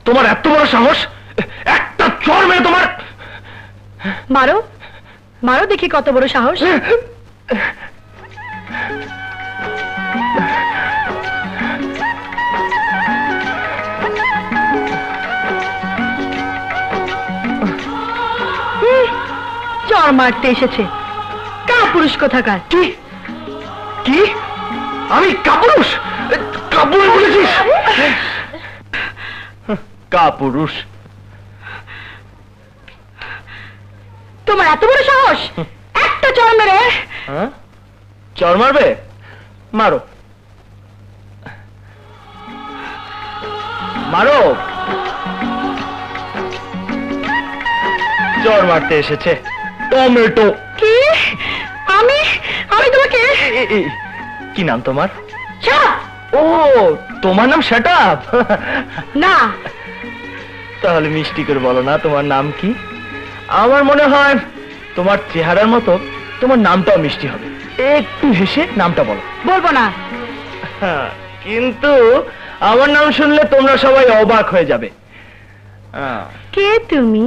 তোমার এত বড় সাহস! একটা চড় মেরে তোমার! মারো মারো দেখি কত বড় সাহস। চড় মারতে এসেছে কাপুরুষ কোথাকার। কি কি আমি কাপুরুষ? কাপুরুষ বলেছিস? কাপুরুষ? তোমার এত বড় সাহস একটা চড় মেরে! চড় মারবে? মারো মারো। চড় মারতে এসেছে টমেটো। কি? আমি আমি তোমাকে? কি নাম তোমার? ছাপ। ও, তোমার নাম শাটাপ? না। তাহলে মিষ্টি করে বলো না তোমার নাম কি? আমার মনে হয় তোমার চেহারার মতো তোমার নামটাও মিষ্টি হবে। একটু হেসে নামটা বলো। বলবো না। কিন্তু আমার নাম শুনলে তোমরা সবাই অবাক হয়ে যাবে। কে তুমি?